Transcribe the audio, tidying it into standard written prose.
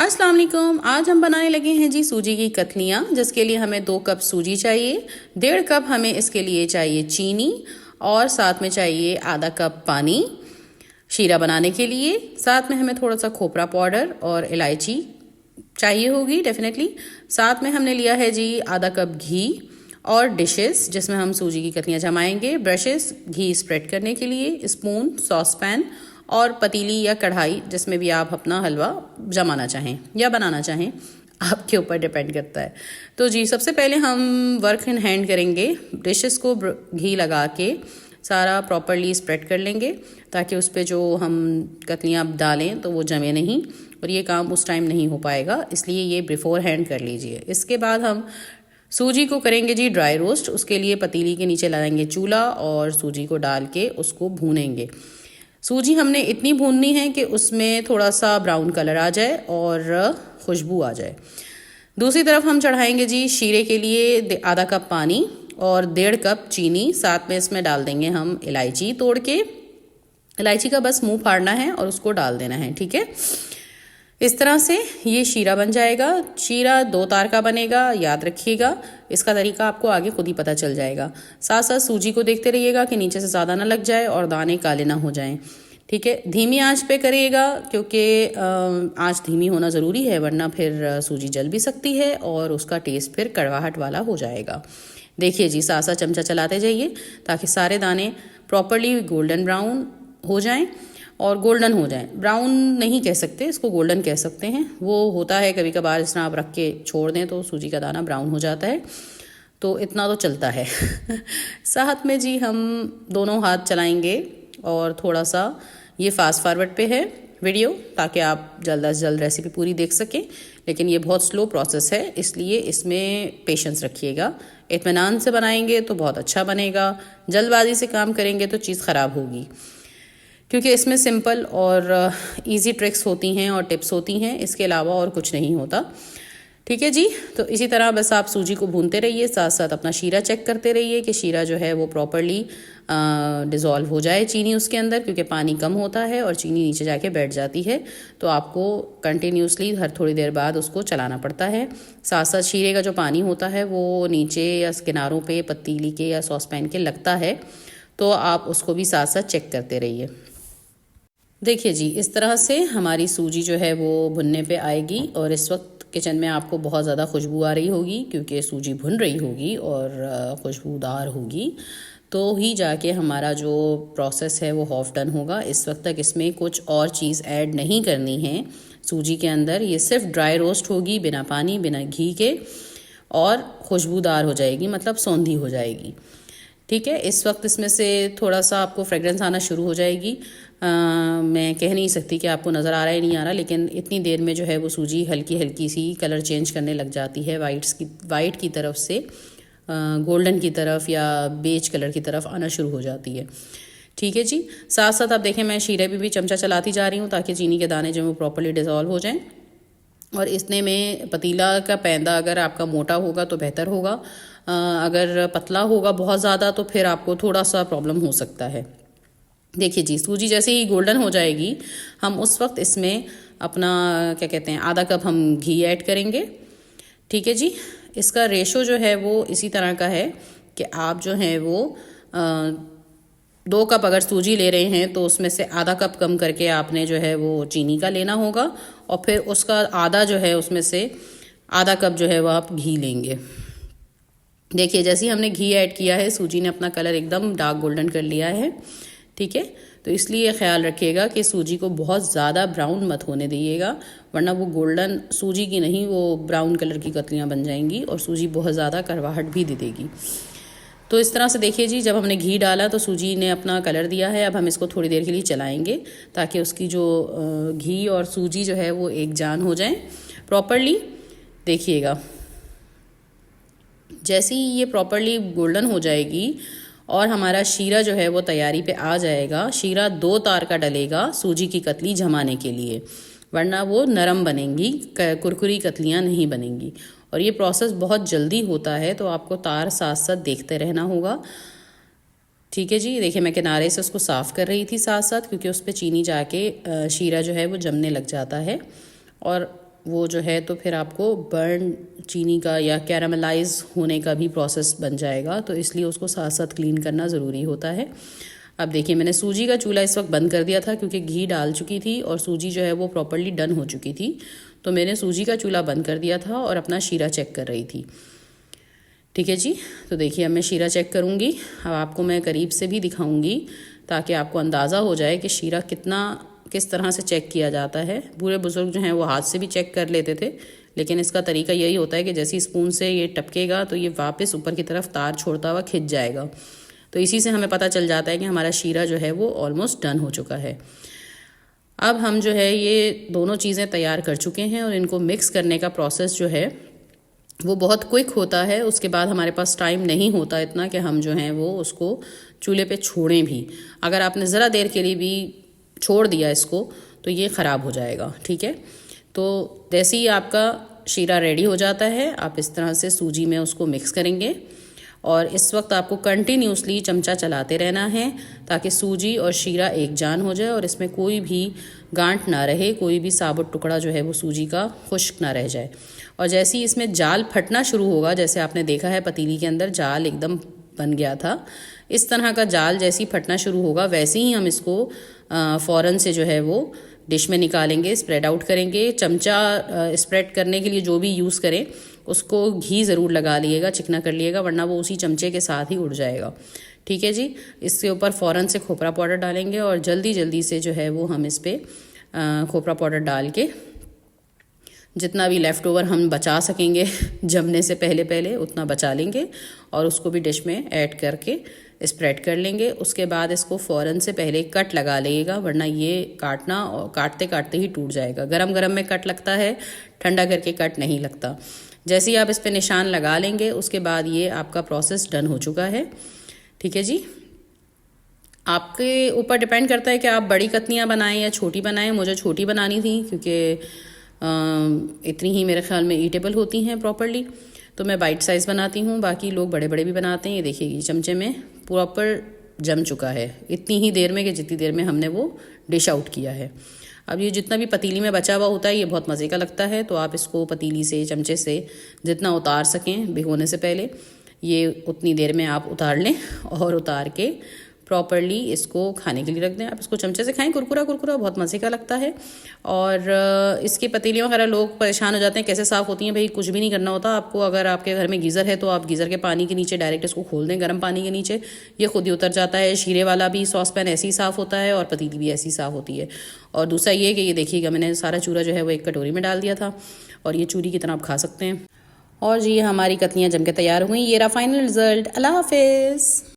अस्सलाम वालेकुम। आज हम बनाने लगे हैं जी सूजी की कतलियाँ, जिसके लिए हमें 2 कप सूजी चाहिए, 1.5 कप हमें इसके लिए चाहिए चीनी और साथ में चाहिए आधा कप पानी शीरा बनाने के लिए। साथ में हमें थोड़ा सा खोपरा पाउडर और इलायची चाहिए होगी डेफिनेटली। साथ में हमने लिया है जी आधा कप घी और डिशेस जिसमें हम सूजी की कतलियाँ जमाएंगे, ब्रशेस घी स्प्रेड करने के लिए, स्पून, सॉस पैन और पतीली या कढ़ाई जिसमें भी आप अपना हलवा जमाना चाहें या बनाना चाहें, आपके ऊपर डिपेंड करता है। तो जी सबसे पहले हम वर्क इन हैंड करेंगे। डिशेस को घी लगा के सारा प्रॉपरली स्प्रेड कर लेंगे ताकि उस पर जो हम कतलियाँ डालें तो वो जमे नहीं, और ये काम उस टाइम नहीं हो पाएगा, इसलिए ये बिफोर हैंड कर लीजिए। इसके बाद हम सूजी को करेंगे जी ड्राई रोस्ट। उसके लिए पतीली के नीचे लगाएंगे चूल्हा और सूजी को डाल के उसको भूनेंगे। सूजी हमने इतनी भूननी है कि उसमें थोड़ा सा ब्राउन कलर आ जाए और खुशबू आ जाए। दूसरी तरफ हम चढ़ाएंगे जी शीरे के लिए आधा कप पानी और 1.5 कप चीनी। साथ में इसमें डाल देंगे हम इलायची तोड़ के। इलायची का बस मुंह फाड़ना है और उसको डाल देना है, ठीक है। इस तरह से ये शीरा बन जाएगा। शीरा 2 तार का बनेगा, याद रखिएगा। इसका तरीका आपको आगे खुद ही पता चल जाएगा। साथ साथ सूजी को देखते रहिएगा कि नीचे से ज़्यादा ना लग जाए और दाने काले ना हो जाएं, ठीक है। धीमी आंच पे करिएगा क्योंकि आंच धीमी होना ज़रूरी है, वरना फिर सूजी जल भी सकती है और उसका टेस्ट फिर कड़वाहट वाला हो जाएगा। देखिए जी साथ साथ चमचा चलाते जाइए ताकि सारे दाने प्रॉपरली गोल्डन ब्राउन हो जाएं और गोल्डन हो जाए। ब्राउन नहीं कह सकते, इसको गोल्डन कह सकते हैं। वो होता है कभी कभार, इस तरह आप रख के छोड़ दें तो सूजी का दाना ब्राउन हो जाता है, तो इतना तो चलता है। साथ में जी हम दोनों हाथ चलाएंगे और थोड़ा सा ये फास्ट फॉरवर्ड पे है वीडियो ताकि आप जल्द से जल्द रेसिपी पूरी देख सकें, लेकिन ये बहुत स्लो प्रोसेस है, इसलिए इसमें पेशेंस रखिएगा। इत्मीनान से बनाएंगे तो बहुत अच्छा बनेगा, जल्दबाजी से काम करेंगे तो चीज़ ख़राब होगी, क्योंकि इसमें सिंपल और इजी ट्रिक्स होती हैं और टिप्स होती हैं, इसके अलावा और कुछ नहीं होता, ठीक है जी। तो इसी तरह बस आप सूजी को भूनते रहिए, साथ साथ अपना शीरा चेक करते रहिए कि शीरा जो है वो प्रॉपरली डिज़ोल्व हो जाए चीनी उसके अंदर, क्योंकि पानी कम होता है और चीनी नीचे जाके बैठ जाती है, तो आपको कंटिन्यूसली हर थोड़ी देर बाद उसको चलाना पड़ता है। साथ साथ शीरे का जो पानी होता है वो नीचे या किनारों पे पतीली के या सॉस पैन के लगता है, तो आप उसको भी साथ साथ चेक करते रहिए। देखिए जी इस तरह से हमारी सूजी जो है वो भुनने पे आएगी और इस वक्त किचन में आपको बहुत ज़्यादा खुशबू आ रही होगी, क्योंकि सूजी भुन रही होगी और खुशबूदार होगी, तो ही जाके हमारा जो प्रोसेस है वो हाफ डन होगा। इस वक्त तक इसमें कुछ और चीज़ ऐड नहीं करनी है सूजी के अंदर, ये सिर्फ ड्राई रोस्ट होगी बिना पानी बिना घी के, और खुशबूदार हो जाएगी, मतलब सौंधी हो जाएगी, ठीक है। इस वक्त इसमें से थोड़ा सा आपको फ्रेगरेंस आना शुरू हो जाएगी। मैं कह नहीं सकती कि आपको नज़र आ रहा है नहीं आ रहा, लेकिन इतनी देर में जो है वो सूजी हल्की हल्की सी कलर चेंज करने लग जाती है, वाइट की तरफ से गोल्डन की तरफ या बेज कलर की तरफ आना शुरू हो जाती है, ठीक है जी। साथ साथ आप देखें मैं शीरे पे भी चमचा चलाती जा रही हूँ ताकि चीनी के दाने जो वो प्रॉपरली डिज़ोल्व हो जाएं। और इसने में पतीला का पैंदा अगर आपका मोटा होगा तो बेहतर होगा, अगर पतला होगा बहुत ज़्यादा तो फिर आपको थोड़ा सा प्रॉब्लम हो सकता है। देखिए जी सूजी जैसे ही गोल्डन हो जाएगी, हम उस वक्त इसमें अपना क्या कहते हैं आधा कप हम घी ऐड करेंगे, ठीक है जी। इसका रेशो जो है वो इसी तरह का है कि आप जो है वो 2 कप अगर सूजी ले रहे हैं तो उसमें से आधा कप कम करके आपने जो है वो चीनी का लेना होगा, और फिर उसका आधा जो है उसमें से आधा कप जो है वो आप घी लेंगे। देखिए जैसे ही हमने घी ऐड किया है सूजी ने अपना कलर एकदम डार्क गोल्डन कर लिया है, ठीक है। तो इसलिए ख्याल रखिएगा कि सूजी को बहुत ज़्यादा ब्राउन मत होने दीजिएगा, वरना वो गोल्डन सूजी की नहीं वो ब्राउन कलर की कतलियाँ बन जाएंगी और सूजी बहुत ज़्यादा कड़वाहट भी दे देगी। तो इस तरह से देखिए जी जब हमने घी डाला तो सूजी ने अपना कलर दिया है। अब हम इसको थोड़ी देर के लिए चलाएंगे ताकि उसकी जो घी और सूजी जो है वो एक जान हो जाए प्रॉपरली। देखिएगा जैसे ही ये प्रॉपरली गोल्डन हो जाएगी और हमारा शीरा जो है वो तैयारी पे आ जाएगा। शीरा 2 तार का डलेगा सूजी की कतली जमाने के लिए, वरना वो नरम बनेंगी, कुरकुरी कतलियाँ नहीं बनेंगी। और ये प्रोसेस बहुत जल्दी होता है, तो आपको तार साथ साथ देखते रहना होगा, ठीक है जी। देखिए मैं किनारे से उसको साफ़ कर रही थी साथ साथ, क्योंकि उस पर चीनी जाके शीरा जो है वो जमने लग जाता है। और वो जो है तो फिर आपको बर्न चीनी का या कैरामलाइज होने का भी प्रोसेस बन जाएगा, तो इसलिए उसको साथ साथ क्लीन करना ज़रूरी होता है। अब देखिए मैंने सूजी का चूल्हा इस वक्त बंद कर दिया था क्योंकि घी डाल चुकी थी और सूजी जो है वो प्रॉपर्ली डन हो चुकी थी, तो मैंने सूजी का चूल्हा बंद कर दिया था और अपना शीरा चेक कर रही थी। ठीक है जी, तो देखिए अब मैं शीरा चेक करूँगी। अब आपको मैं करीब से भी दिखाऊँगी ताकि आपको अंदाज़ा हो जाए कि शीरा किस तरह से चेक किया जाता है। बूढ़े बुजुर्ग जो हैं वो हाथ से भी चेक कर लेते थे, लेकिन इसका तरीका यही होता है कि जैसे स्पून से ये टपकेगा तो ये वापस ऊपर की तरफ तार छोड़ता हुआ खिंच जाएगा, तो इसी से हमें पता चल जाता है कि हमारा शीरा जो है वो ऑलमोस्ट डन हो चुका है। अब हम जो है ये दोनों चीज़ें तैयार कर चुके हैं और इनको मिक्स करने का प्रोसेस जो है वो बहुत क्विक होता है। उसके बाद हमारे पास टाइम नहीं होता इतना कि हम जो हैं वो उसको चूल्हे पे छोड़ें भी। अगर आपने ज़रा देर के लिए भी छोड़ दिया इसको तो ये ख़राब हो जाएगा। ठीक है, तो जैसे ही आपका शीरा रेडी हो जाता है आप इस तरह से सूजी में उसको मिक्स करेंगे और इस वक्त आपको कंटिन्यूसली चमचा चलाते रहना है ताकि सूजी और शीरा एक जान हो जाए और इसमें कोई भी गांठ ना रहे, कोई भी साबुत टुकड़ा जो है वो सूजी का खुश्क ना रह जाए। और जैसे ही इसमें जाल फटना शुरू होगा, जैसे आपने देखा है पतीली के अंदर जाल एकदम बन गया था, इस तरह का जाल जैसे ही फटना शुरू होगा वैसे ही हम इसको फ़ौरन से जो है वो डिश में निकालेंगे, स्प्रेड आउट करेंगे। चमचा स्प्रेड करने के लिए जो भी यूज़ करें उसको घी ज़रूर लगा लिएगा, चिकना कर लिएगा, वरना वो उसी चमचे के साथ ही उड़ जाएगा। ठीक है जी, इसके ऊपर फ़ौरन से खोपरा पाउडर डालेंगे और जल्दी जल्दी से जो है वो हम इस पर खोपरा पाउडर डाल के जितना भी लेफ़्ट ओवर हम बचा सकेंगे जमने से पहले उतना बचा लेंगे और उसको भी डिश में ऐड करके स्प्रेड कर लेंगे। उसके बाद इसको फ़ौरन से पहले कट लगा लेगा, वरना ये काटना और काटते काटते ही टूट जाएगा। गरम गरम में कट लगता है, ठंडा करके कट नहीं लगता। जैसे ही आप इस पर निशान लगा लेंगे उसके बाद ये आपका प्रोसेस डन हो चुका है। ठीक है जी, आपके ऊपर डिपेंड करता है कि आप बड़ी कतलियाँ बनाएं या छोटी बनाएं। मुझे छोटी बनानी थी क्योंकि इतनी ही मेरे ख्याल में ईटेबल होती हैं प्रॉपरली, तो मैं बाइट साइज़ बनाती हूँ। बाकी लोग बड़े बड़े भी बनाते हैं। ये देखिए ये चमचे में प्रॉपर जम चुका है इतनी ही देर में कि जितनी देर में हमने वो डिश आउट किया है। अब ये जितना भी पतीली में बचा हुआ होता है ये बहुत मज़े का लगता है, तो आप इसको पतीली से चमचे से जितना उतार सकें भिगोने से पहले ये उतनी देर में आप उतार लें और उतार के प्रॉपरली इसको खाने के लिए रख दें। आप इसको चमचे से खाएं, कुरकुरा कुरकुरा बहुत मज़े का लगता है। और इसकी पतीलियाँ वगैरह लोग परेशान हो जाते हैं कैसे साफ़ होती हैं। भाई कुछ भी नहीं करना होता आपको। अगर आपके घर में गीज़र है तो आप गीज़र के पानी के नीचे डायरेक्ट इसको खोल दें, गर्म पानी के नीचे, ये खुद ही उतर जाता है। शीरे वाला भी सॉस पैन ऐसे ही साफ़ होता है और पतीली भी ऐसी साफ़ होती है। और दूसरा ये कि ये देखिएगा मैंने सारा चूरा जो है वो एक कटोरी में डाल दिया था और ये चूरी की तरह आप खा सकते हैं। और जी हमारी कतलियाँ जम के तैयार हो गई। ये रहा फाइनल रिज़ल्ट। अल्लाह हाफिज़।